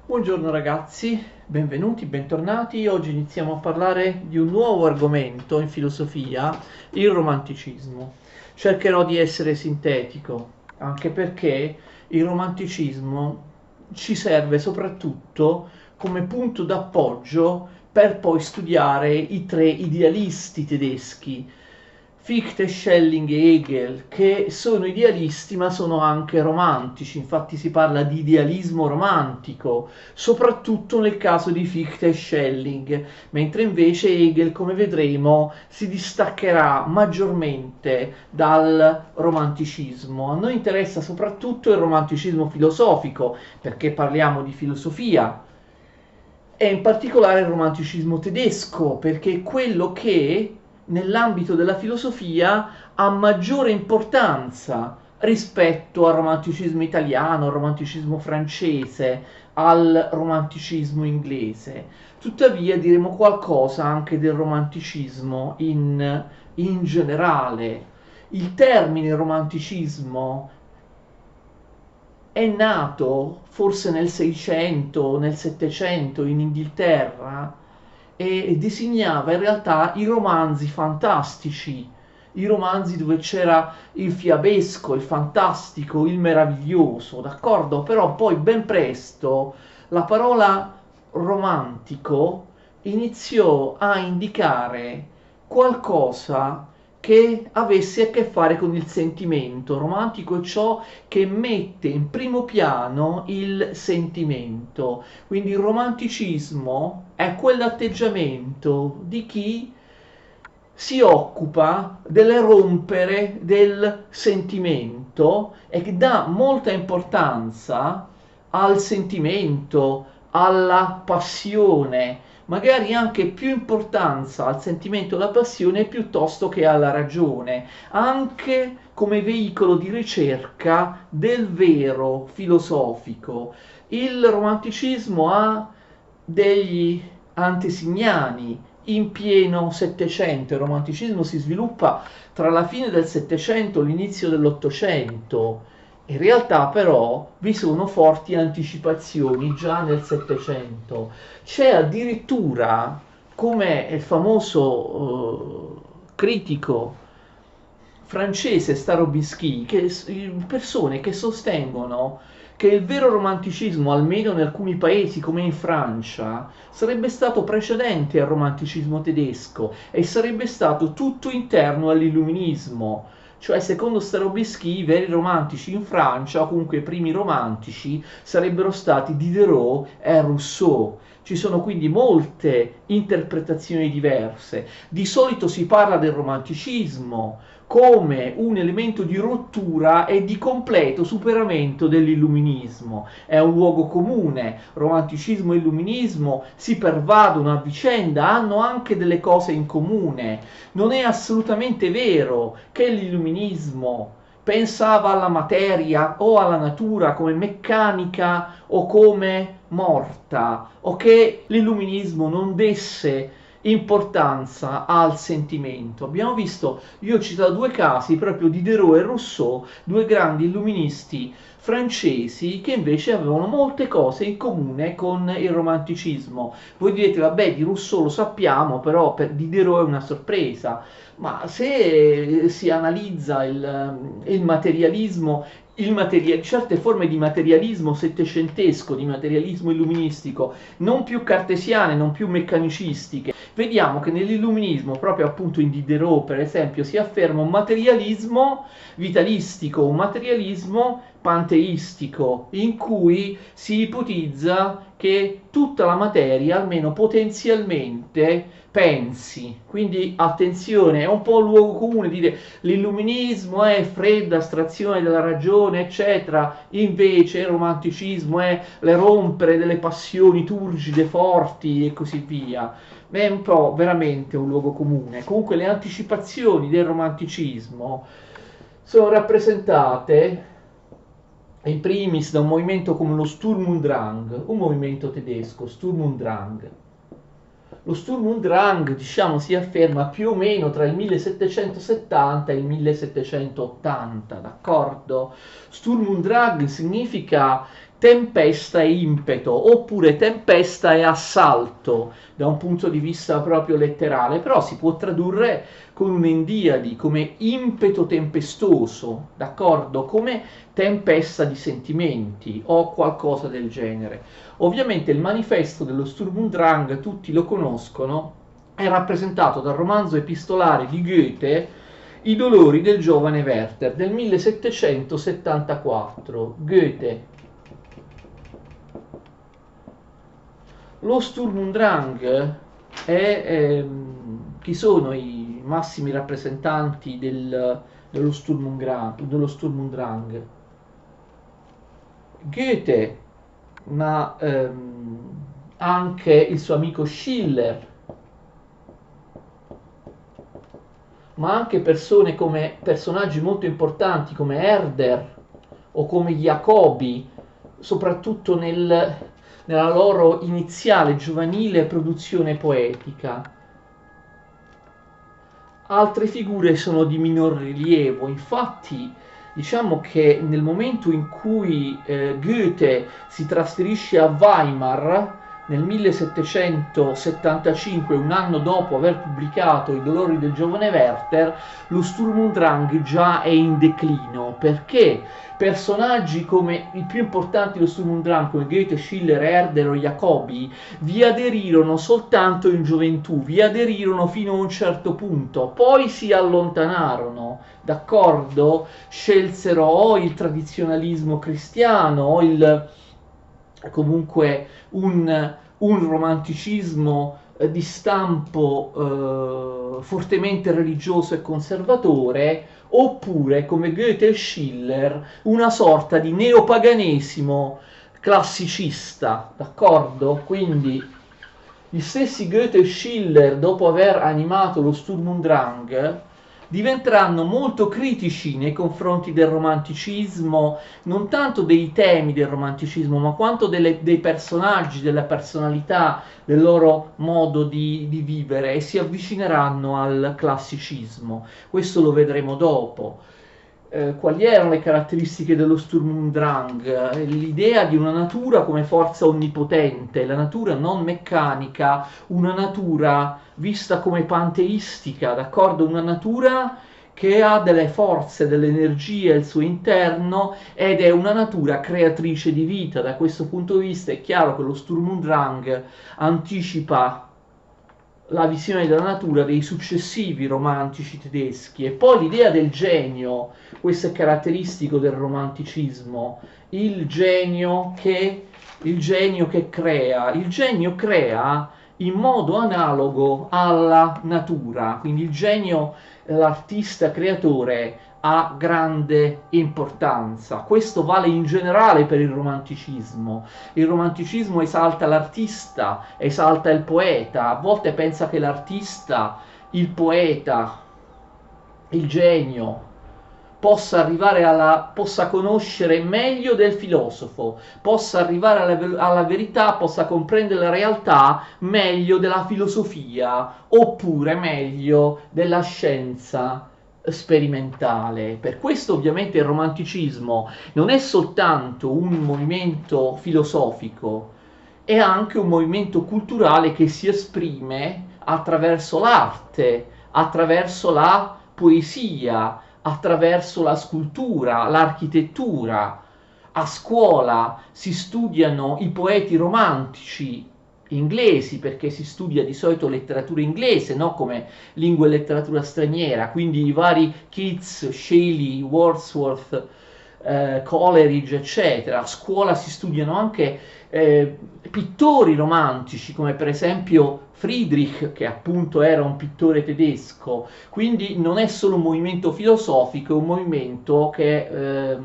Buongiorno ragazzi, benvenuti, bentornati. Oggi iniziamo a parlare di un nuovo argomento in filosofia, il romanticismo. Cercherò di essere sintetico, anche perché il romanticismo ci serve soprattutto come punto d'appoggio per poi studiare i tre idealisti tedeschi, Fichte, Schelling e Hegel, che sono idealisti ma sono anche romantici. Infatti si parla di idealismo romantico, soprattutto nel caso di Fichte e Schelling, mentre invece Hegel, come vedremo, si distaccherà maggiormente dal romanticismo. A noi interessa soprattutto il romanticismo filosofico, perché parliamo di filosofia, e in particolare il romanticismo tedesco, perché è quello che nell'ambito della filosofia ha maggiore importanza rispetto al romanticismo italiano, al romanticismo francese, al romanticismo inglese. Tuttavia diremo qualcosa anche del romanticismo in generale. Il termine romanticismo è nato forse nel 600, nel 700 in Inghilterra e designava in realtà i romanzi fantastici, i romanzi dove c'era il fiabesco, il fantastico, il meraviglioso, d'accordo? Però poi ben presto la parola romantico iniziò a indicare qualcosa che avesse a che fare con il sentimento. Romantico è ciò che mette in primo piano il sentimento. Quindi il romanticismo è quell'atteggiamento di chi si occupa del rompere del sentimento e che dà molta importanza al sentimento, alla passione, magari anche più importanza al sentimento e alla passione piuttosto che alla ragione, anche come veicolo di ricerca del vero filosofico. Il romanticismo ha degli antesignani in pieno Settecento. Il romanticismo si sviluppa tra la fine del Settecento e l'inizio dell'Ottocento. In realtà però vi sono forti anticipazioni già nel Settecento. C'è addirittura, come il famoso critico francese Starobinski, persone che sostengono che il vero romanticismo, almeno in alcuni paesi come in Francia, sarebbe stato precedente al romanticismo tedesco e sarebbe stato tutto interno all'illuminismo. Cioè, secondo Starobinski, i veri romantici in Francia, o comunque i primi romantici, sarebbero stati Diderot e Rousseau. Ci sono quindi molte interpretazioni diverse. Di solito si parla del romanticismo come un elemento di rottura e di completo superamento dell'illuminismo. È un luogo comune, romanticismo e illuminismo si pervadono a vicenda, hanno anche delle cose in comune. Non è assolutamente vero che l'illuminismo pensava alla materia o alla natura come meccanica o come morta, o che l'illuminismo non desse importanza al sentimento. Abbiamo visto, io ho citato due casi proprio di Diderot e Rousseau, due grandi illuministi francesi che invece avevano molte cose in comune con il romanticismo. Voi direte, vabbè, di Rousseau lo sappiamo, però per Diderot è una sorpresa. Ma se si analizza il materialismo, certe forme di materialismo settecentesco, di materialismo illuministico, non più cartesiane, non più meccanicistiche, vediamo che nell'illuminismo, proprio appunto in Diderot per esempio, si afferma un materialismo vitalistico, un materialismo panteistico, in cui si ipotizza che tutta la materia, almeno potenzialmente, pensi. Quindi attenzione, è un po' un luogo comune dire l'illuminismo è fredda astrazione della ragione, eccetera, invece il romanticismo è le rompere delle passioni turgide, forti e così via. È un po' veramente un luogo comune. Comunque le anticipazioni del romanticismo sono rappresentate in primis da un movimento come lo Sturm und Drang, un movimento tedesco, Sturm und Drang. Lo Sturm und Drang, diciamo, si afferma più o meno tra il 1770 e il 1780, d'accordo? Sturm und Drang significa tempesta e impeto, oppure tempesta e assalto, da un punto di vista proprio letterale, però si può tradurre con un'endiadi come impeto tempestoso, d'accordo? Come tempesta di sentimenti o qualcosa del genere. Ovviamente il manifesto dello Sturm und Drang, tutti lo conoscono, è rappresentato dal romanzo epistolare di Goethe I dolori del giovane Werther del 1774. Goethe. Lo Sturm und Drang chi sono i massimi rappresentanti dello Sturm und Drang? Goethe, ma anche il suo amico Schiller, ma anche personaggi molto importanti come Herder o come Jacobi, soprattutto nella loro iniziale giovanile produzione poetica. Altre figure sono di minor rilievo, infatti diciamo che nel momento in cui Goethe si trasferisce a Weimar nel 1775, un anno dopo aver pubblicato I dolori del giovane Werther, lo Sturm und Drang già è in declino, perché personaggi come i più importanti dello Sturm und Drang, come Goethe, Schiller, Herder o Jacobi, vi aderirono soltanto in gioventù, vi aderirono fino a un certo punto, poi si allontanarono, d'accordo? Scelsero o il tradizionalismo cristiano o comunque un romanticismo di stampo fortemente religioso e conservatore, oppure come Goethe e Schiller una sorta di neopaganesimo classicista, d'accordo? Quindi gli stessi Goethe e Schiller, dopo aver animato lo Sturm und Drang, diventeranno molto critici nei confronti del romanticismo, non tanto dei temi del romanticismo, ma quanto dei personaggi, della personalità, del loro modo di vivere, e si avvicineranno al classicismo. Questo lo vedremo dopo. Quali erano le caratteristiche dello Sturm und Drang? L'idea di una natura come forza onnipotente, la natura non meccanica, una natura vista come panteistica, d'accordo? Una natura che ha delle forze, delle energie al suo interno ed è una natura creatrice di vita. Da questo punto di vista è chiaro che lo Sturm und Drang anticipa la visione della natura dei successivi romantici tedeschi. E poi l'idea del genio, questo è caratteristico del romanticismo, il genio che crea, il genio crea in modo analogo alla natura, quindi il genio, l'artista creatore ha grande importanza. Questo vale in generale per il romanticismo. Il romanticismo esalta l'artista, esalta il poeta, a volte pensa che l'artista, il poeta, il genio possa conoscere meglio del filosofo, possa arrivare alla verità, possa comprendere la realtà meglio della filosofia, oppure meglio della scienza sperimentale. Per questo ovviamente il romanticismo non è soltanto un movimento filosofico, è anche un movimento culturale che si esprime attraverso l'arte, attraverso la poesia, attraverso la scultura, l'architettura. A scuola si studiano i poeti romantici inglesi, perché si studia di solito letteratura inglese, no? Come lingua e letteratura straniera, quindi i vari Keats, Shelley, Wordsworth, Coleridge, eccetera. A scuola si studiano anche pittori romantici, come per esempio Friedrich, che appunto era un pittore tedesco. Quindi non è solo un movimento filosofico, è un movimento che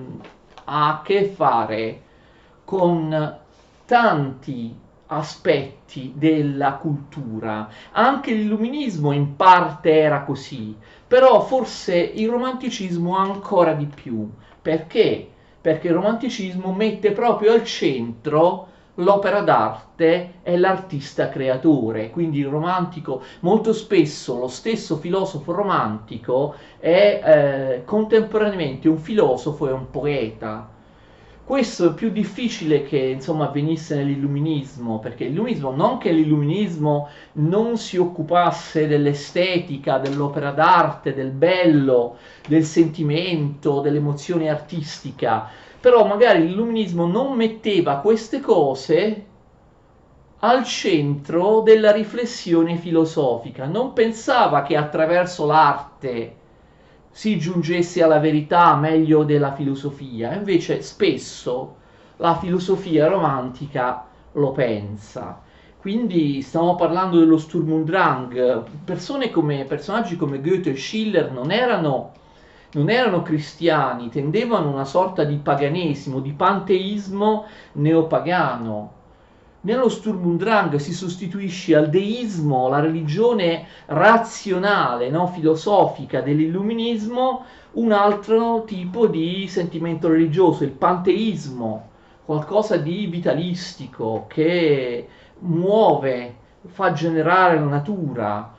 ha a che fare con tanti aspetti della cultura. Anche l'illuminismo in parte era così, però forse il romanticismo ancora di più. Perché? Perché il romanticismo mette proprio al centro l'opera d'arte e l'artista creatore. Quindi il romantico, molto spesso lo stesso filosofo romantico è contemporaneamente un filosofo e un poeta. Questo è più difficile che insomma avvenisse nell'illuminismo, perché l'illuminismo, non che l'illuminismo non si occupasse dell'estetica, dell'opera d'arte, del bello, del sentimento, dell'emozione artistica, però magari l'illuminismo non metteva queste cose al centro della riflessione filosofica, non pensava che attraverso l'arte si giungesse alla verità meglio della filosofia, invece spesso la filosofia romantica lo pensa. Quindi stiamo parlando dello Sturm und Drang, personaggi come Goethe e Schiller non erano cristiani, tendevano a una sorta di paganesimo, di panteismo neopagano. Nello Sturm und Drang si sostituisce al deismo, la religione razionale, no, filosofica dell'illuminismo, un altro tipo di sentimento religioso, il panteismo, qualcosa di vitalistico che muove, fa generare la natura.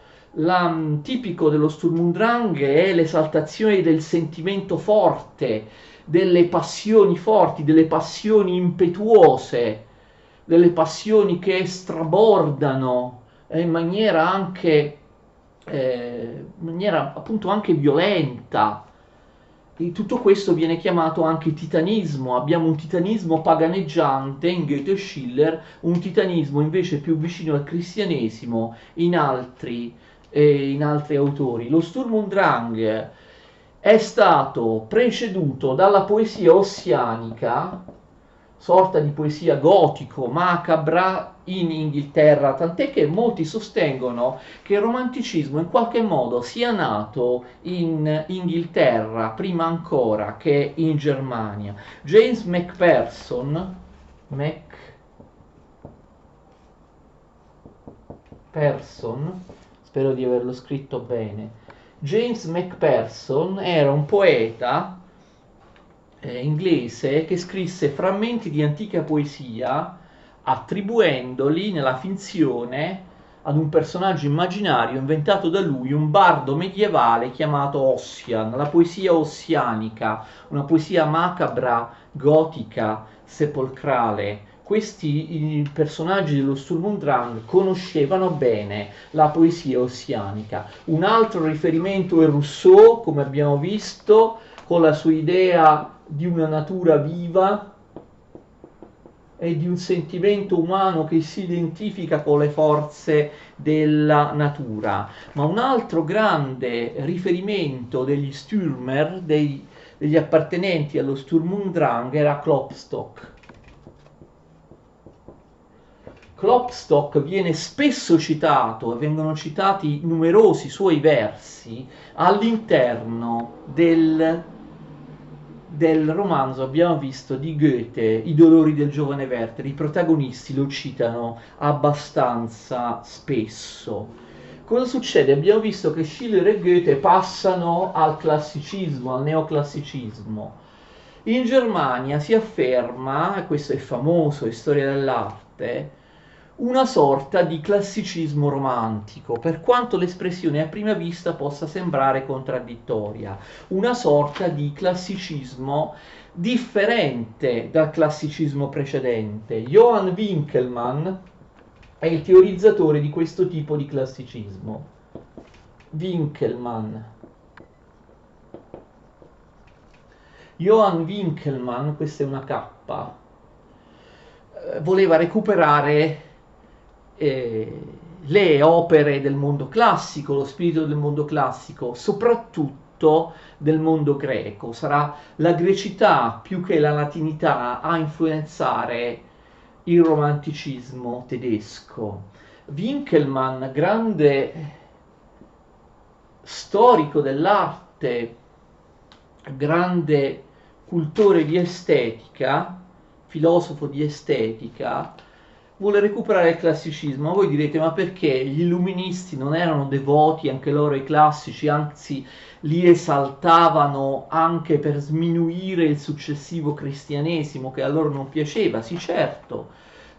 Tipico dello Sturm und Drang è l'esaltazione del sentimento forte, delle passioni forti, delle passioni impetuose, delle passioni che strabordano in maniera appunto anche violenta. E tutto questo viene chiamato anche titanismo. Abbiamo un titanismo paganeggiante in Goethe e Schiller, un titanismo invece più vicino al cristianesimo in altri autori. Lo Sturm und Drang è stato preceduto dalla poesia ossianica, sorta di poesia gotico, macabra in Inghilterra, tant'è che molti sostengono che il romanticismo in qualche modo sia nato in Inghilterra prima ancora che in Germania. James Macpherson, spero di averlo scritto bene, James Macpherson era un poeta inglese che scrisse frammenti di antica poesia attribuendoli nella finzione ad un personaggio immaginario inventato da lui, un bardo medievale chiamato Ossian, la poesia ossianica, una poesia macabra, gotica, sepolcrale. Questi personaggi dello Sturm und Drang conoscevano bene la poesia ossianica. Un altro riferimento è Rousseau, come abbiamo visto, con la sua idea di una natura viva e di un sentimento umano che si identifica con le forze della natura. Ma un altro grande riferimento degli Stürmer, degli appartenenti allo Sturm und Drang, era Klopstock. Klopstock viene spesso citato e vengono citati numerosi suoi versi all'interno del romanzo, abbiamo visto, di Goethe, I dolori del giovane Werther. I protagonisti lo citano abbastanza spesso. Cosa succede? Abbiamo visto che Schiller e Goethe passano al classicismo, al neoclassicismo. In Germania si afferma, e questo è famoso in storia dell'arte, una sorta di classicismo romantico, per quanto l'espressione a prima vista possa sembrare contraddittoria, una sorta di classicismo differente dal classicismo precedente. Johann Winckelmann è il teorizzatore di questo tipo di classicismo. Johann Winckelmann, questa è una K, voleva recuperare le opere del mondo classico, lo spirito del mondo classico, soprattutto del mondo greco. Sarà la grecità più che la latinità a influenzare il romanticismo tedesco. Winckelmann, grande storico dell'arte, grande cultore di estetica, filosofo di estetica, vuole recuperare il classicismo. Voi direte, ma perché gli illuministi non erano devoti anche loro ai classici, anzi li esaltavano anche per sminuire il successivo cristianesimo che a loro non piaceva? Sì, certo,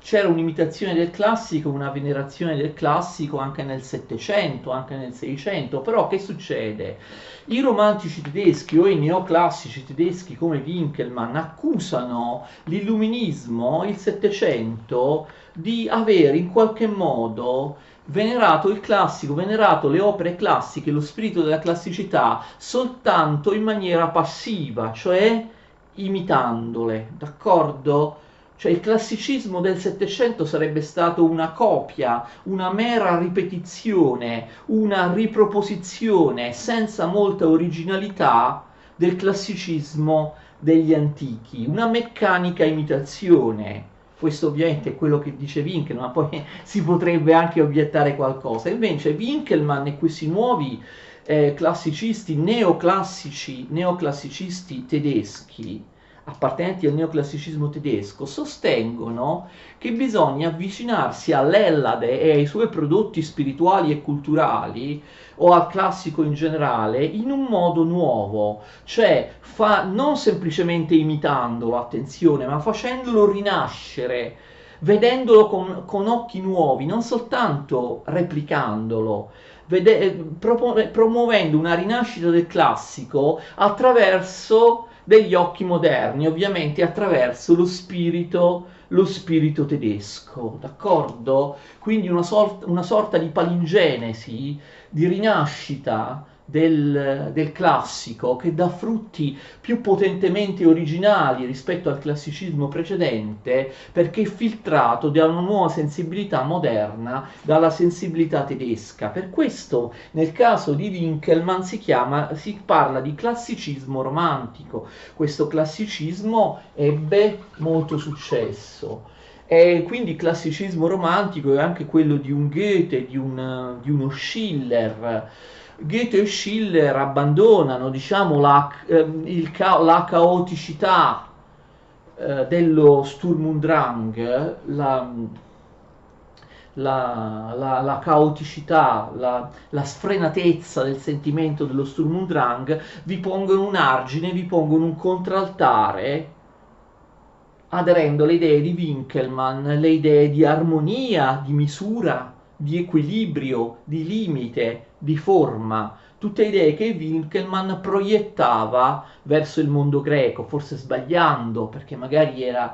c'era un'imitazione del classico, una venerazione del classico anche nel Settecento, anche nel Seicento, però che succede? I romantici tedeschi o i neoclassici tedeschi come Winckelmann accusano l'illuminismo, il Settecento, di aver in qualche modo venerato il classico, venerato le opere classiche, lo spirito della classicità soltanto in maniera passiva, cioè imitandole, d'accordo? Cioè il classicismo del Settecento sarebbe stato una copia, una mera ripetizione, una riproposizione senza molta originalità del classicismo degli antichi, una meccanica imitazione. Questo ovviamente è quello che dice Winckelmann, ma poi si potrebbe anche obiettare qualcosa. Invece Winckelmann e questi nuovi classicisti, neoclassicisti tedeschi, appartenenti al neoclassicismo tedesco, sostengono che bisogna avvicinarsi all'Ellade e ai suoi prodotti spirituali e culturali, o al classico in generale, in un modo nuovo, cioè non semplicemente imitandolo, attenzione, ma facendolo rinascere, vedendolo con occhi nuovi, non soltanto replicandolo, promuovendo una rinascita del classico attraverso degli occhi moderni, ovviamente attraverso lo spirito tedesco, d'accordo? Quindi una sorta di palingenesi, di rinascita del classico che dà frutti più potentemente originali rispetto al classicismo precedente, perché è filtrato da una nuova sensibilità moderna, dalla sensibilità tedesca. Per questo nel caso di Winckelmann si parla di classicismo romantico. Questo classicismo ebbe molto successo. E quindi il classicismo romantico è anche quello di un Goethe, di uno Schiller. Goethe e Schiller abbandonano, diciamo, la caoticità dello Sturm und Drang, la caoticità, la sfrenatezza del sentimento dello Sturm und Drang, vi pongono un argine, vi pongono un contraltare, aderendo alle idee di Winckelmann, le idee di armonia, di misura, di equilibrio, di limite, di forma, tutte idee che Winckelmann proiettava verso il mondo greco, forse sbagliando, perché magari era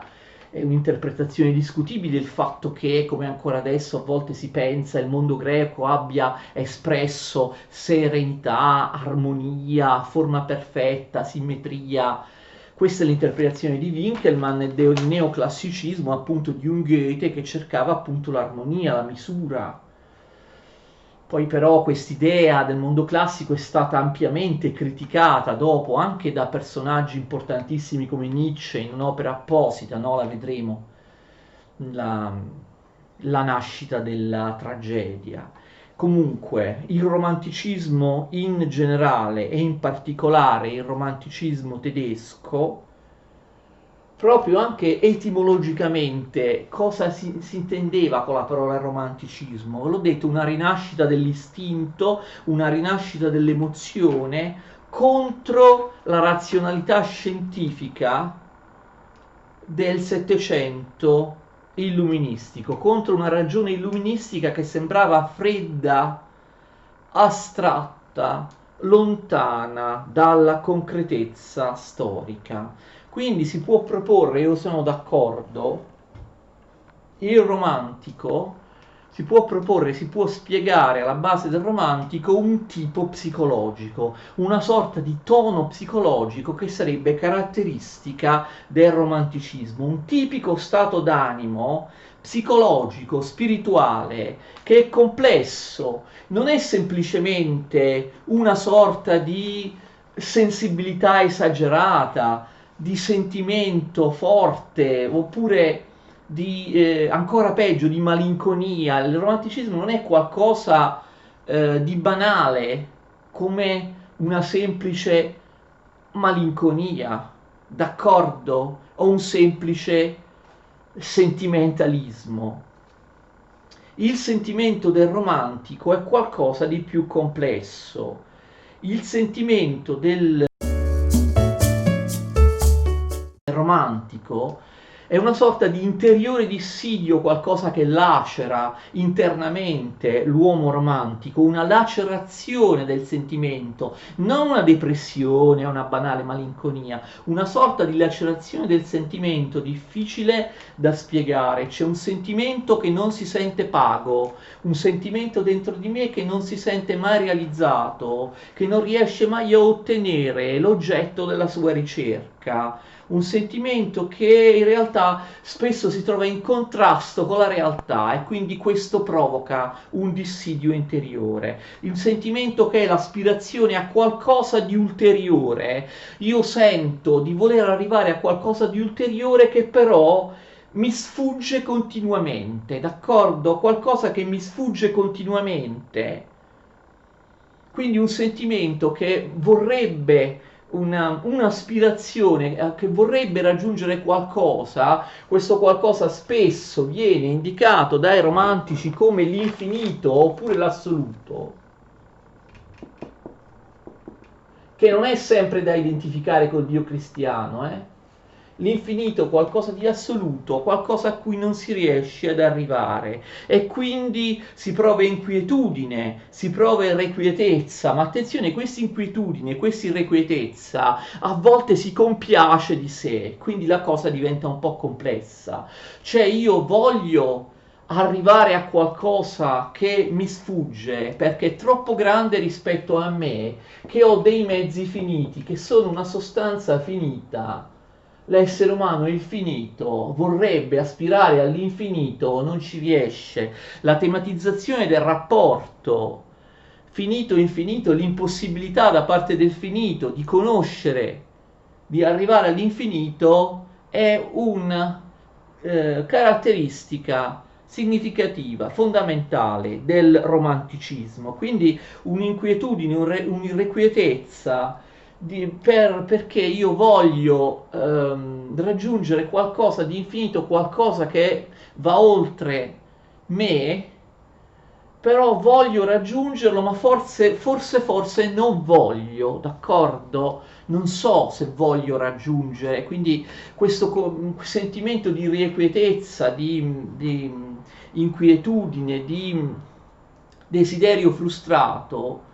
un'interpretazione discutibile il fatto che, come ancora adesso a volte si pensa, il mondo greco abbia espresso serenità, armonia, forma perfetta, simmetria. Questa è l'interpretazione di Winckelmann e del neoclassicismo, appunto, di un Goethe che cercava appunto l'armonia, la misura. Poi però quest'idea del mondo classico è stata ampiamente criticata dopo anche da personaggi importantissimi come Nietzsche in un'opera apposita, no? La vedremo, la nascita della tragedia. Comunque, il romanticismo in generale e in particolare il romanticismo tedesco, proprio anche etimologicamente, cosa si intendeva con la parola romanticismo? Ve l'ho detto, una rinascita dell'istinto, una rinascita dell'emozione contro la razionalità scientifica del Settecento illuministico, contro una ragione illuministica che sembrava fredda, astratta, lontana dalla concretezza storica. Quindi si può proporre, io sono d'accordo, il romantico si può proporre, si può spiegare alla base del romantico un tipo psicologico, una sorta di tono psicologico che sarebbe caratteristica del romanticismo, un tipico stato d'animo psicologico, spirituale, che è complesso, non è semplicemente una sorta di sensibilità esagerata, di sentimento forte, oppure di ancora peggio, di malinconia. Il romanticismo non è qualcosa di banale come una semplice malinconia, d'accordo? O un semplice sentimentalismo. Il sentimento del romantico è qualcosa di più complesso. Il sentimento del romantico È una sorta di interiore dissidio, qualcosa che lacera internamente l'uomo romantico, una lacerazione del sentimento, non una depressione, una banale malinconia, una sorta di lacerazione del sentimento difficile da spiegare. C'è un sentimento che non si sente pago, un sentimento dentro di me che non si sente mai realizzato, che non riesce mai a ottenere l'oggetto della sua ricerca, un sentimento che in realtà spesso si trova in contrasto con la realtà e quindi questo provoca un dissidio interiore, il sentimento che è l'aspirazione a qualcosa di ulteriore. Io sento di voler arrivare a qualcosa di ulteriore che però mi sfugge continuamente, d'accordo? Qualcosa che mi sfugge continuamente. Quindi un sentimento che vorrebbe un'aspirazione, che vorrebbe raggiungere qualcosa, questo qualcosa spesso viene indicato dai romantici come l'infinito oppure l'assoluto, che non è sempre da identificare col Dio cristiano, L'infinito, qualcosa di assoluto, qualcosa a cui non si riesce ad arrivare e quindi si prova inquietudine, si prova irrequietezza, ma attenzione, questa inquietudine, questa irrequietezza a volte si compiace di sé, quindi la cosa diventa un po' complessa. Cioè io voglio arrivare a qualcosa che mi sfugge perché è troppo grande rispetto a me, che ho dei mezzi finiti, che sono una sostanza finita. L'essere umano è infinito, vorrebbe aspirare all'infinito, non ci riesce. La tematizzazione del rapporto finito-infinito, l'impossibilità da parte del finito di conoscere, di arrivare all'infinito, è una caratteristica significativa, fondamentale del romanticismo. Quindi un'inquietudine, un'irrequietezza perché io voglio raggiungere qualcosa di infinito, qualcosa che va oltre me, però voglio raggiungerlo, ma forse non voglio, d'accordo? Non so se voglio raggiungere, quindi questo sentimento di irrequietezza, di inquietudine, di desiderio frustrato,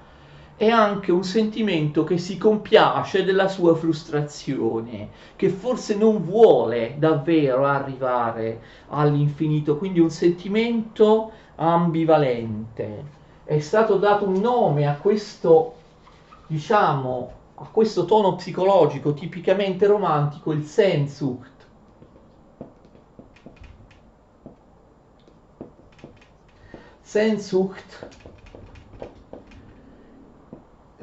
è anche un sentimento che si compiace della sua frustrazione, che forse non vuole davvero arrivare all'infinito, quindi un sentimento ambivalente. È stato dato un nome a questo, diciamo, a questo tono psicologico tipicamente romantico, il Sehnsucht. Sehnsucht,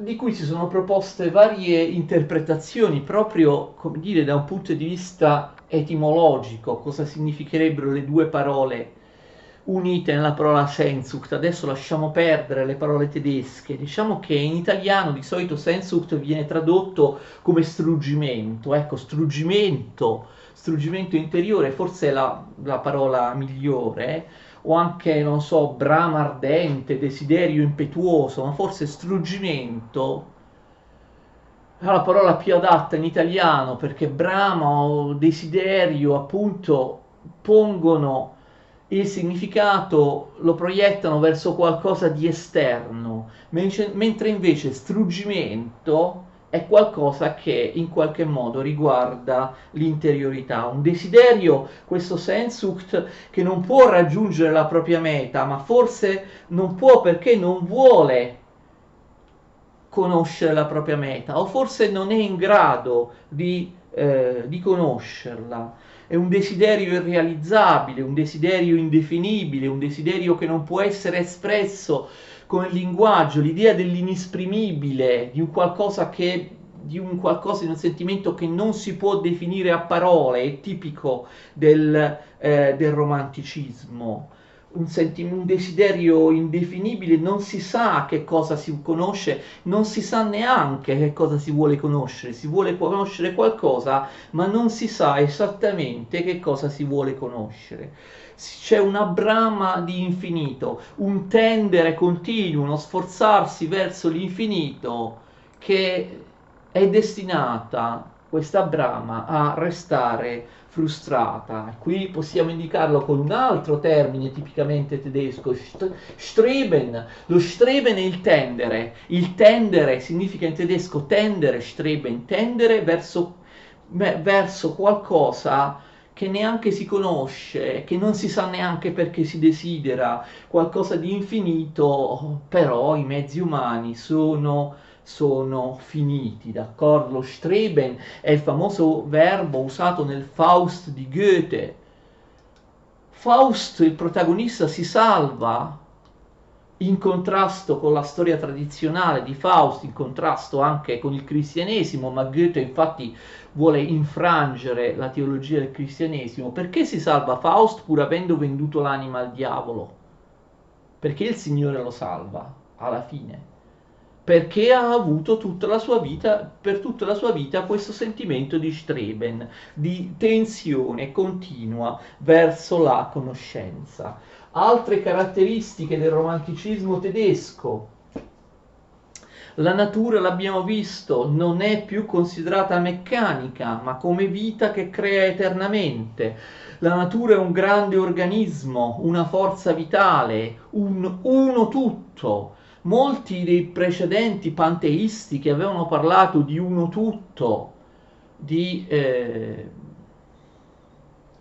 di cui si sono proposte varie interpretazioni proprio, come dire, da un punto di vista etimologico, cosa significherebbero le due parole unite nella parola Sehnsucht. Adesso lasciamo perdere le parole tedesche, diciamo che in italiano di solito Sehnsucht viene tradotto come struggimento, ecco, struggimento interiore, forse è la parola migliore, o anche, non so, brama ardente, desiderio impetuoso, ma forse struggimento è la parola più adatta in italiano, perché brama o desiderio appunto pongono il significato, lo proiettano verso qualcosa di esterno, mentre invece struggimento è qualcosa che in qualche modo riguarda l'interiorità, un desiderio, questo Sehnsucht, che non può raggiungere la propria meta, ma forse non può perché non vuole conoscere la propria meta, o forse non è in grado di conoscerla. È un desiderio irrealizzabile, un desiderio indefinibile, un desiderio che non può essere espresso con il linguaggio, l'idea dell'inesprimibile, di un sentimento che non si può definire a parole, è tipico del romanticismo. Un desiderio indefinibile, non si sa che cosa si conosce, non si sa neanche che cosa si vuole conoscere qualcosa, ma non si sa esattamente che cosa si vuole conoscere. C'è una brama di infinito, un tendere continuo, uno sforzarsi verso l'infinito che è destinata questa brama a restare frustrata. Qui possiamo indicarlo con un altro termine tipicamente tedesco, Streben. Lo Streben è il tendere. Il tendere significa in tedesco tendere, Streben, tendere verso qualcosa che neanche si conosce, che non si sa neanche perché si desidera, qualcosa di infinito, però i mezzi umani sono finiti, d'accordo? Lo Streben è il famoso verbo usato nel Faust di Goethe. Faust, il protagonista, si salva in contrasto con la storia tradizionale di Faust, in contrasto anche con il cristianesimo, ma Goethe infatti vuole infrangere la teologia del cristianesimo. Perché si salva Faust pur avendo venduto l'anima al diavolo? Perché il Signore lo salva alla fine. Perché ha avuto tutta la sua vita, per tutta la sua vita, questo sentimento di Streben, di tensione continua verso la conoscenza. Altre caratteristiche del romanticismo tedesco. La natura, l'abbiamo visto, non è più considerata meccanica, ma come vita che crea eternamente. La natura è un grande organismo, una forza vitale, un uno tutto. Molti dei precedenti panteisti che avevano parlato di uno tutto, di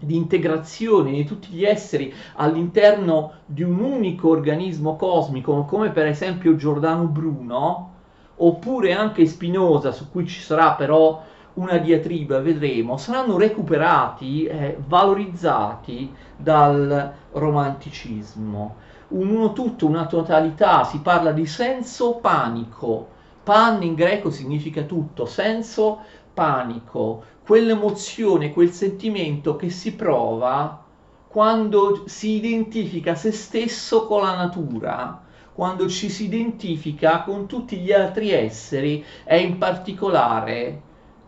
integrazione di tutti gli esseri all'interno di un unico organismo cosmico, come per esempio Giordano Bruno, oppure anche Spinoza, su cui ci sarà però una diatriba, vedremo, saranno recuperati, valorizzati dal romanticismo. Un uno tutto, una totalità, si parla di senso panico. Pan in greco significa tutto, senso panico, quell'emozione, quel sentimento che si prova quando si identifica se stesso con la natura, quando ci si identifica con tutti gli altri esseri e in particolare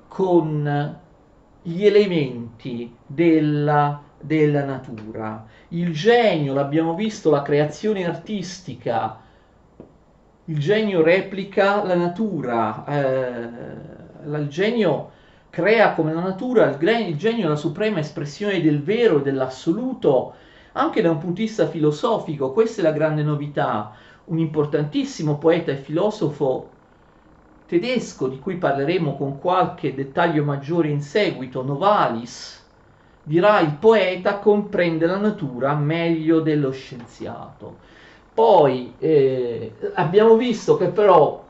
con gli elementi della natura. Il genio, l'abbiamo visto, la creazione artistica, il genio replica la natura, il genio crea come la natura, il genio è la suprema espressione del vero e dell'assoluto, anche da un punto di vista filosofico. Questa è la grande novità. Un importantissimo poeta e filosofo tedesco, di cui parleremo con qualche dettaglio maggiore in seguito, Novalis, dirà: il poeta comprende la natura meglio dello scienziato. Poi abbiamo visto che però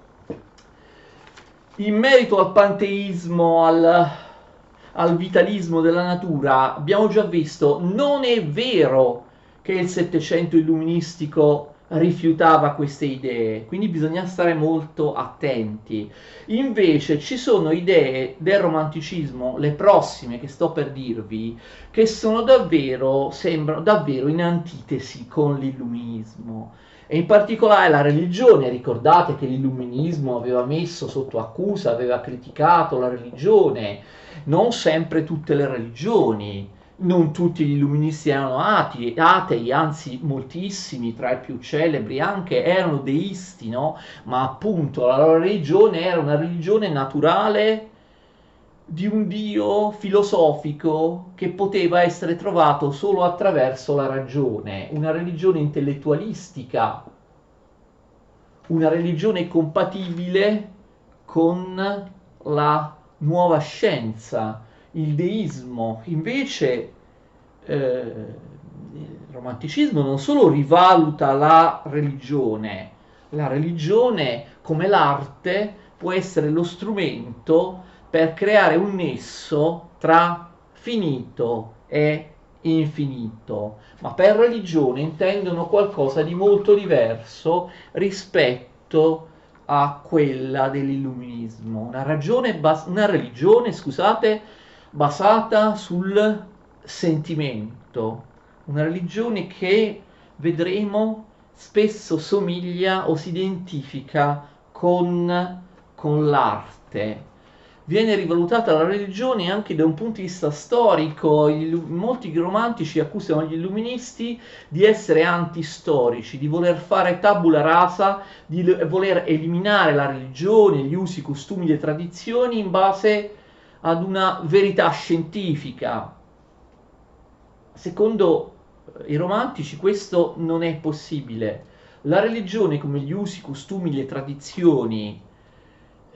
in merito al panteismo, al vitalismo della natura, abbiamo già visto, non è vero che il Settecento illuministico rifiutava queste idee, quindi bisogna stare molto attenti. Invece ci sono idee del romanticismo, le prossime che sto per dirvi, che sembrano davvero in antitesi con l'illuminismo. E in particolare la religione. Ricordate che l'illuminismo aveva messo sotto accusa, aveva criticato la religione, non sempre tutte le religioni, non tutti gli illuministi erano atei, anzi moltissimi, tra i più celebri anche, erano deisti, no? Ma appunto la loro religione era una religione naturale di un Dio filosofico che poteva essere trovato solo attraverso la ragione, una religione intellettualistica, una religione compatibile con la nuova scienza. Il deismo invece, il romanticismo non solo rivaluta la religione come l'arte può essere lo strumento per creare un nesso tra finito e infinito, ma per religione intendono qualcosa di molto diverso rispetto a quella dell'illuminismo, una religione, scusate, basata sul sentimento, una religione che vedremo spesso somiglia o si identifica con l'arte. Viene rivalutata la religione anche da un punto di vista storico. Molti romantici accusano gli illuministi di essere antistorici, di voler fare tabula rasa, di voler eliminare la religione, gli usi, i costumi, le tradizioni in base ad una verità scientifica. Secondo i romantici questo non è possibile. La religione, come gli usi, i costumi, le tradizioni,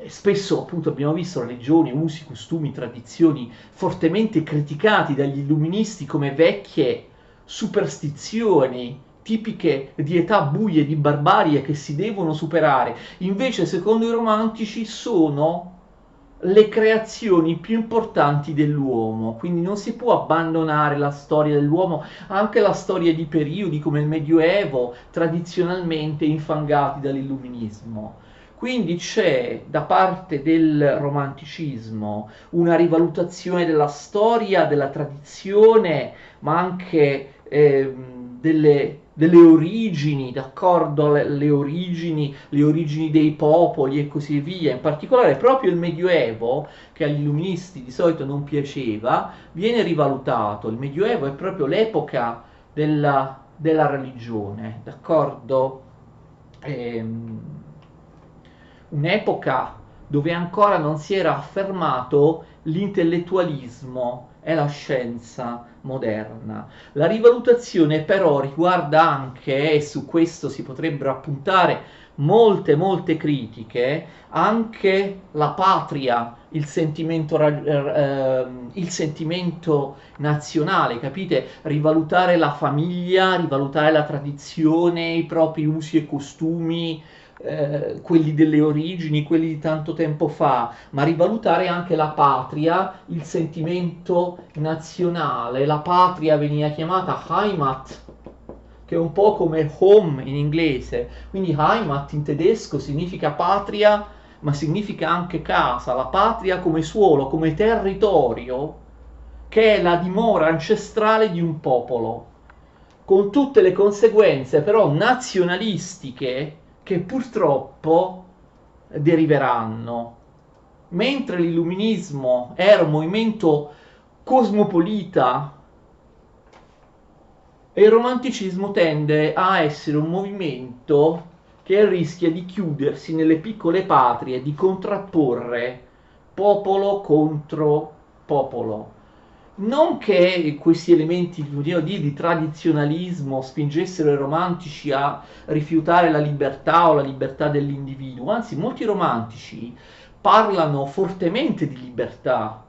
spesso appunto abbiamo visto religioni, usi, costumi, tradizioni fortemente criticati dagli illuministi come vecchie superstizioni tipiche di età buie, di barbarie che si devono superare. Invece, secondo i romantici, sono le creazioni più importanti dell'uomo, quindi non si può abbandonare la storia dell'uomo, anche la storia di periodi come il Medioevo, tradizionalmente infangati dall'illuminismo. Quindi c'è da parte del romanticismo una rivalutazione della storia, della tradizione, ma anche delle origini, d'accordo? Le origini dei popoli e così via. In particolare proprio il Medioevo, che agli illuministi di solito non piaceva, viene rivalutato. Il Medioevo è proprio l'epoca della religione, d'accordo? Ehm, Un'epoca dove ancora non si era affermato l'intellettualismo e la scienza moderna. La rivalutazione però riguarda anche, e su questo si potrebbero appuntare molte critiche, anche la patria, il sentimento nazionale, capite? Rivalutare la famiglia, rivalutare la tradizione, i propri usi e costumi, quelli delle origini, quelli di tanto tempo fa, ma rivalutare anche la patria, il sentimento nazionale. La patria veniva chiamata Heimat, che è un po' come home in inglese, quindi Heimat in tedesco significa patria, ma significa anche casa, la patria come suolo, come territorio, che è la dimora ancestrale di un popolo, con tutte le conseguenze però nazionalistiche che purtroppo deriveranno. Mentre l'illuminismo era un movimento cosmopolita, e il romanticismo tende a essere un movimento che rischia di chiudersi nelle piccole patrie, di contrapporre popolo contro popolo. Non che questi elementi di tradizionalismo spingessero i romantici a rifiutare la libertà o la libertà dell'individuo, anzi molti romantici parlano fortemente di libertà.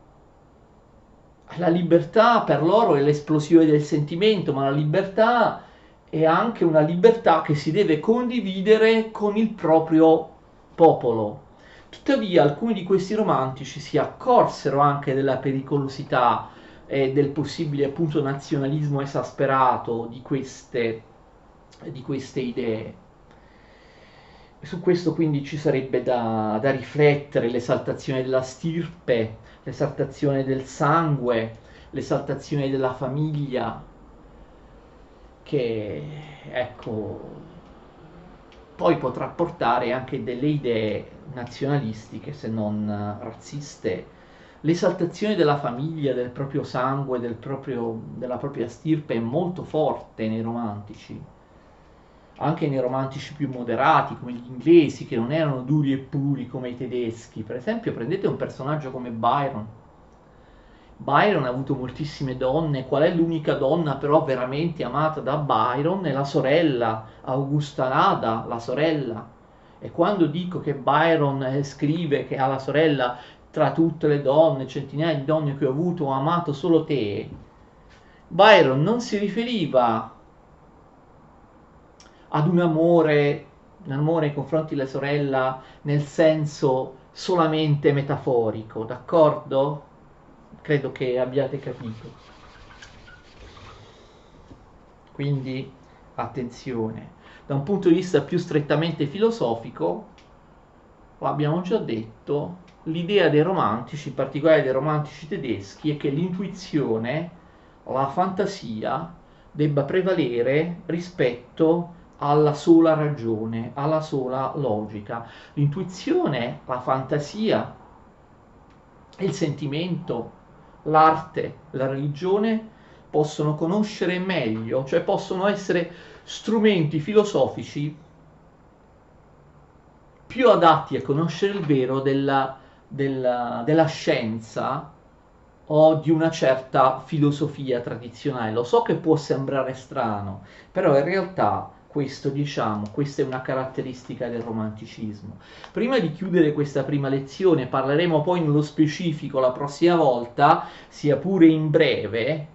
La libertà per loro è l'esplosione del sentimento, ma la libertà è anche una libertà che si deve condividere con il proprio popolo. Tuttavia alcuni di questi romantici si accorsero anche della pericolosità e del possibile appunto nazionalismo esasperato di queste idee. Su questo quindi ci sarebbe da riflettere: l'esaltazione della stirpe, l'esaltazione del sangue, l'esaltazione della famiglia, che ecco poi potrà portare anche delle idee nazionalistiche, se non razziste. L'esaltazione della famiglia, del proprio sangue, della propria stirpe è molto forte nei romantici, anche nei romantici più moderati come gli inglesi, che non erano duri e puri come i tedeschi. Per esempio prendete un personaggio come Byron. Byron ha avuto moltissime donne. Qual è l'unica donna però veramente amata da Byron? È la sorella, Augusta Ada, la sorella. E quando dico che Byron scrive che ha la sorella: tra tutte le donne, centinaia di donne che ho avuto, ho amato solo te, Byron non si riferiva ad un amore nei confronti della sorella nel senso solamente metaforico, d'accordo? Credo che abbiate capito. Quindi attenzione. Da un punto di vista più strettamente filosofico, lo abbiamo già detto, l'idea dei romantici, in particolare dei romantici tedeschi, è che l'intuizione, la fantasia, debba prevalere rispetto alla sola ragione, alla sola logica. L'intuizione, la fantasia, il sentimento, l'arte, la religione possono conoscere meglio, cioè possono essere strumenti filosofici più adatti a conoscere il vero della scienza o di una certa filosofia tradizionale. Lo so che può sembrare strano, però in realtà questo, diciamo, questa è una caratteristica del romanticismo. Prima di chiudere questa prima lezione, parleremo poi nello specifico la prossima volta, sia pure in breve,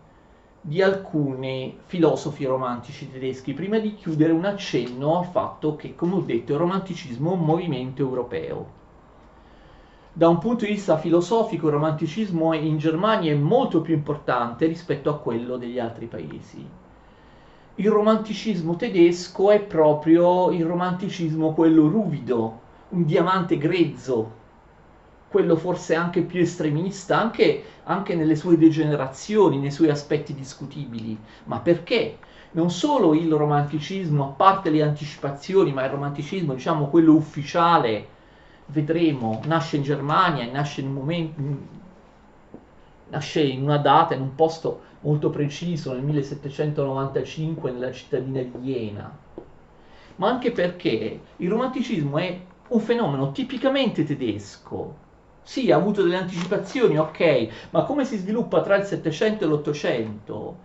di alcuni filosofi romantici tedeschi. Prima di chiudere, un accenno al fatto che, come ho detto, il romanticismo è un movimento europeo. Da un punto di vista filosofico, il romanticismo in Germania è molto più importante rispetto a quello degli altri paesi. Il romanticismo tedesco è proprio il romanticismo quello ruvido, un diamante grezzo, quello forse anche più estremista, anche nelle sue degenerazioni, nei suoi aspetti discutibili. Ma perché? Non solo il romanticismo, a parte le anticipazioni, ma il romanticismo, diciamo quello ufficiale, vedremo, nasce in Germania e nasce in una data, in un posto molto preciso, nel 1795 nella cittadina di Iena. Ma anche perché il romanticismo è un fenomeno tipicamente tedesco. Sì, ha avuto delle anticipazioni, ok, ma come si sviluppa tra il Settecento e l'Ottocento?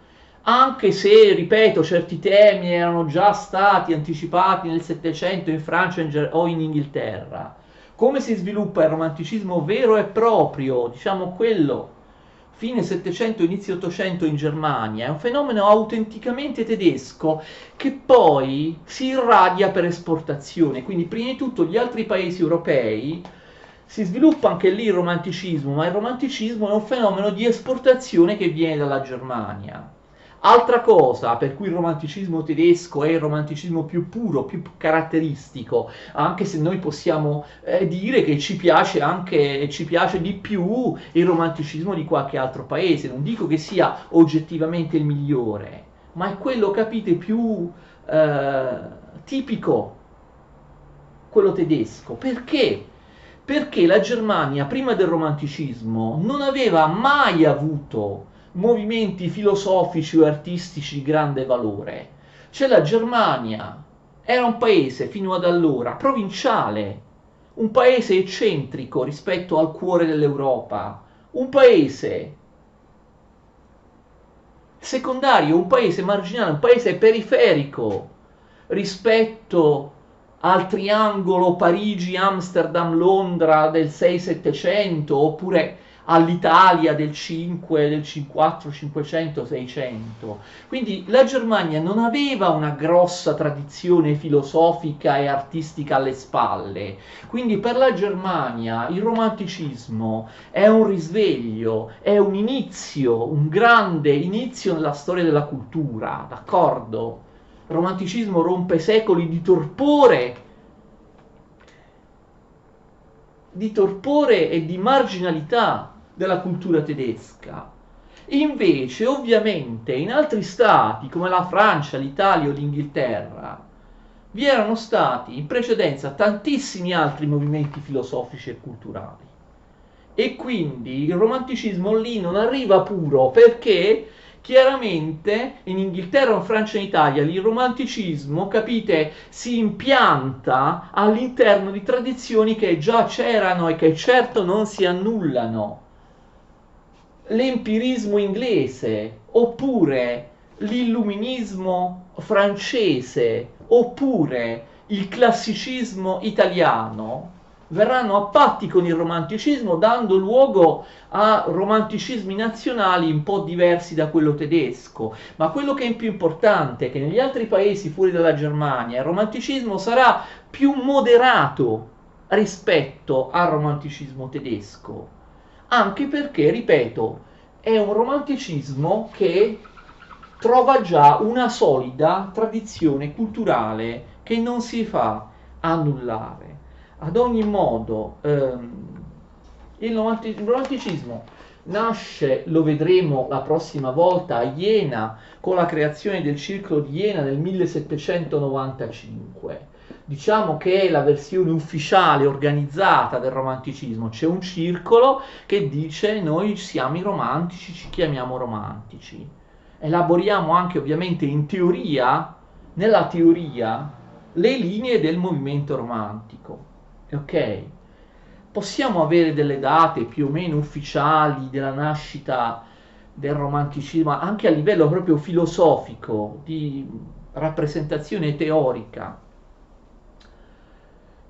Anche se, ripeto, certi temi erano già stati anticipati nel Settecento in Francia o in Inghilterra, come si sviluppa il romanticismo vero e proprio, diciamo quello fine Settecento, inizio Ottocento in Germania, è un fenomeno autenticamente tedesco che poi si irradia per esportazione, quindi prima di tutto gli altri paesi europei si sviluppa anche lì il romanticismo, ma il romanticismo è un fenomeno di esportazione che viene dalla Germania. Altra cosa per cui il romanticismo tedesco è il romanticismo più puro, più caratteristico, anche se noi possiamo dire che ci piace di più il romanticismo di qualche altro paese, non dico che sia oggettivamente il migliore, ma è quello, capite, più tipico, quello tedesco. Perché? Perché la Germania, prima del romanticismo, non aveva mai avuto movimenti filosofici o artistici di grande valore. Cioè la Germania era un paese fino ad allora provinciale, un paese eccentrico rispetto al cuore dell'Europa, un paese secondario, un paese marginale, un paese periferico rispetto al triangolo Parigi-Amsterdam-Londra del 6-700 oppure all'Italia del 5, del 4, 500, 600. Quindi la Germania non aveva una grossa tradizione filosofica e artistica alle spalle. Quindi per la Germania il romanticismo è un risveglio, è un inizio, un grande inizio nella storia della cultura, d'accordo? Il romanticismo rompe secoli di torpore e di marginalità della cultura tedesca. Invece, ovviamente, in altri stati come la Francia, l'Italia o l'Inghilterra vi erano stati in precedenza tantissimi altri movimenti filosofici e culturali. E quindi il romanticismo lì non arriva puro perché chiaramente in Inghilterra, in Francia e in Italia il romanticismo, capite, si impianta all'interno di tradizioni che già c'erano e che certo non si annullano. L'empirismo inglese, oppure l'illuminismo francese, oppure il classicismo italiano, verranno a patti con il romanticismo, dando luogo a romanticismi nazionali un po' diversi da quello tedesco. Ma quello che è più importante è che negli altri paesi fuori dalla Germania il romanticismo sarà più moderato rispetto al romanticismo tedesco. Anche perché, ripeto, è un romanticismo che trova già una solida tradizione culturale che non si fa annullare. Ad ogni modo, il romanticismo nasce, lo vedremo la prossima volta, a Iena, con la creazione del Circolo di Iena nel 1795. Diciamo che è la versione ufficiale organizzata del romanticismo. C'è un circolo che dice noi siamo i romantici, ci chiamiamo romantici. Elaboriamo anche ovviamente in teoria, nella teoria, le linee del movimento romantico. Ok? possiamo avere delle date più o meno ufficiali della nascita del romanticismo, anche a livello proprio filosofico, di rappresentazione teorica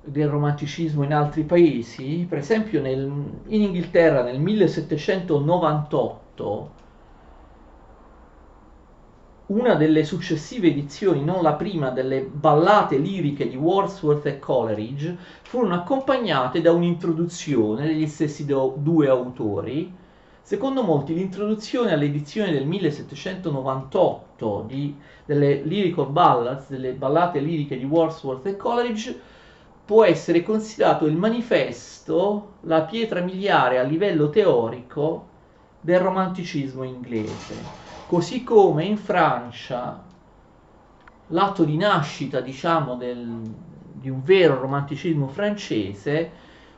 del romanticismo in altri paesi. Per esempio in Inghilterra nel 1798 una delle successive edizioni, non la prima, delle ballate liriche di Wordsworth e Coleridge furono accompagnate da un'introduzione degli stessi due autori. Secondo molti l'introduzione all'edizione del 1798 delle Lyrical Ballads, delle ballate liriche di Wordsworth e Coleridge, può essere considerato il manifesto, la pietra miliare a livello teorico del romanticismo inglese. Così come in Francia l'atto di nascita, diciamo, di un vero romanticismo francese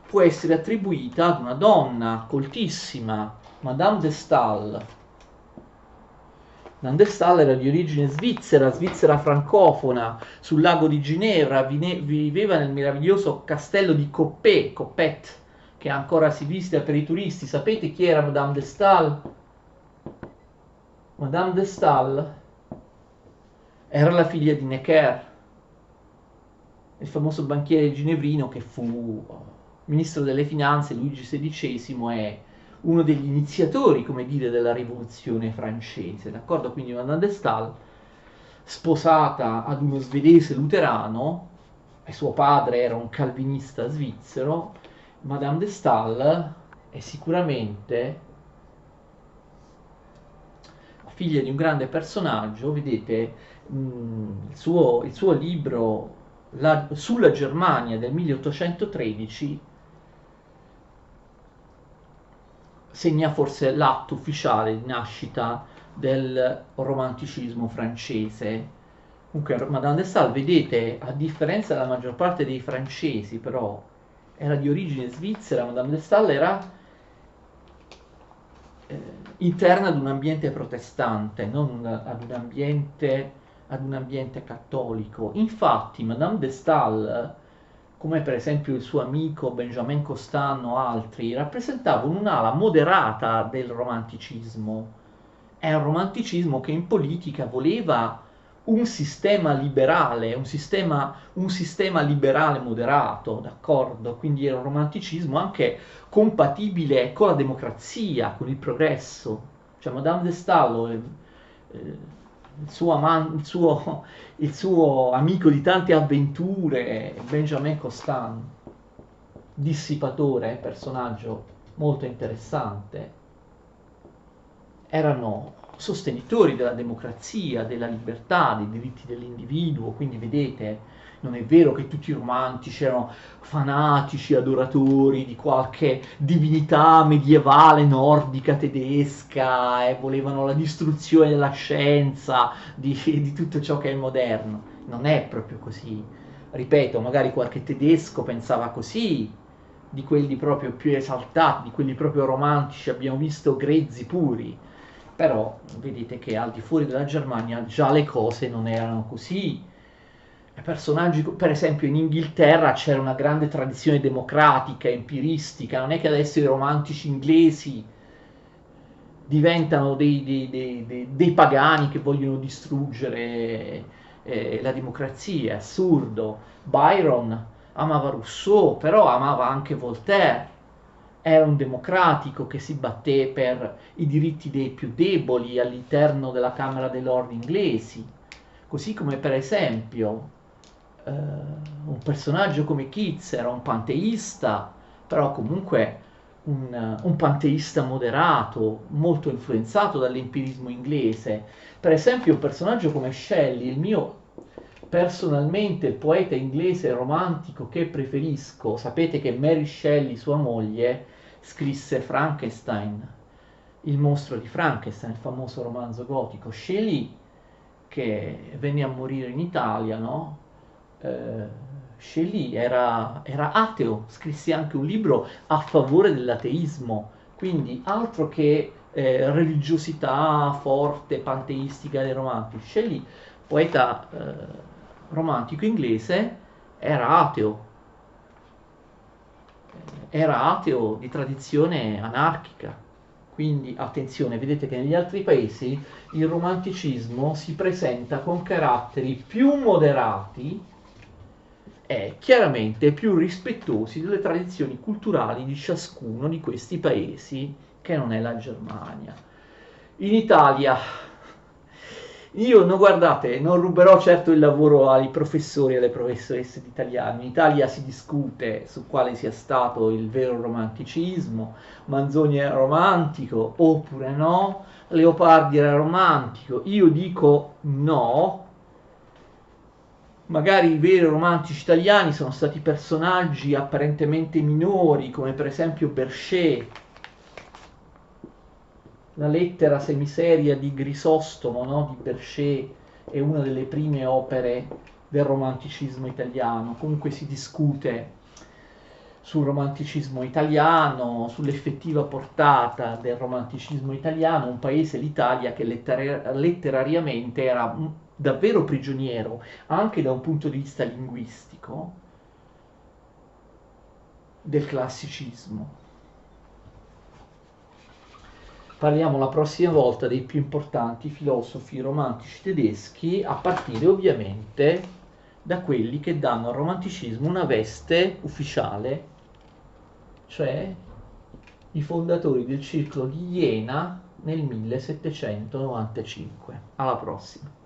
può essere attribuita ad una donna coltissima, Madame de Staël. Madame de Staël era di origine svizzera francofona, sul lago di Ginevra, viveva nel meraviglioso castello di Coppet, che ancora si visita per i turisti. Sapete chi era Madame de Staël? Madame de Staël era la figlia di Necker, il famoso banchiere ginevrino che fu ministro delle finanze. Luigi XVI è uno degli iniziatori, come dire, della rivoluzione francese, d'accordo? Quindi Madame de Staël, sposata ad uno svedese luterano, e suo padre era un calvinista svizzero. Madame de Staël è sicuramente figlia di un grande personaggio. Vedete, il suo libro sulla Germania del 1813 segna forse l'atto ufficiale di nascita del romanticismo francese. Comunque Madame de Staël, vedete, a differenza della maggior parte dei francesi, però era di origine svizzera. Madame de Staël era interna ad un ambiente protestante, non ad un ambiente cattolico. Infatti Madame de Staël, come per esempio il suo amico Benjamin Constant o altri, rappresentavano un'ala moderata del romanticismo. È un romanticismo che in politica voleva un sistema liberale, un sistema liberale moderato, d'accordo? Quindi era un romanticismo anche compatibile con la democrazia, con il progresso. Cioè Madame de Staël, il suo amico di tante avventure, Benjamin Constant, dissipatore, personaggio molto interessante, erano sostenitori della democrazia, della libertà, dei diritti dell'individuo. Quindi vedete, non è vero che tutti i romantici erano fanatici, adoratori di qualche divinità medievale nordica tedesca e volevano la distruzione della scienza, di tutto ciò che è moderno. Non è proprio così. Ripeto, magari qualche tedesco pensava così, di quelli proprio più esaltati, di quelli proprio romantici, abbiamo visto grezzi puri. Però vedete che al di fuori della Germania già le cose non erano così. Personaggi, per esempio in Inghilterra c'era una grande tradizione democratica, empiristica. Non è che adesso i romantici inglesi diventano dei pagani che vogliono distruggere la democrazia. È assurdo. Byron amava Rousseau, però amava anche Voltaire. Era un democratico che si batté per i diritti dei più deboli all'interno della Camera dei Lord inglesi, così come per esempio un personaggio come Keats era un panteista, però comunque un panteista moderato, molto influenzato dall'empirismo inglese. Per esempio un personaggio come Shelley, il mio personalmente il poeta inglese romantico che preferisco. Sapete che Mary Shelley, sua moglie, scrisse Frankenstein, il mostro di Frankenstein, il famoso romanzo gotico. Shelley, che venne a morire in Italia, no? Shelley era ateo, scrisse anche un libro a favore dell'ateismo, quindi altro che religiosità forte, panteistica dei romantici. Shelley, poeta romantico inglese, era ateo. era ateo di tradizione anarchica. Quindi attenzione, vedete che negli altri paesi il romanticismo si presenta con caratteri più moderati e chiaramente più rispettosi delle tradizioni culturali di ciascuno di questi paesi, che non è la Germania. In Italia, io no, guardate, non ruberò certo il lavoro ai professori e alle professoresse di italiano. In Italia si discute su quale sia stato il vero romanticismo. Manzoni era romantico oppure no, Leopardi era romantico. Io dico no. Magari i veri romantici italiani sono stati personaggi apparentemente minori, come per esempio Bercé, la lettera semiseria di Grisostomo, no? Di Bercé, è una delle prime opere del romanticismo italiano. Comunque si discute sul romanticismo italiano, sull'effettiva portata del romanticismo italiano, un paese, l'Italia, che letterariamente era davvero prigioniero, anche da un punto di vista linguistico, del classicismo. Parliamo la prossima volta dei più importanti filosofi romantici tedeschi, a partire ovviamente da quelli che danno al romanticismo una veste ufficiale, cioè i fondatori del Circolo di Iena nel 1795. Alla prossima!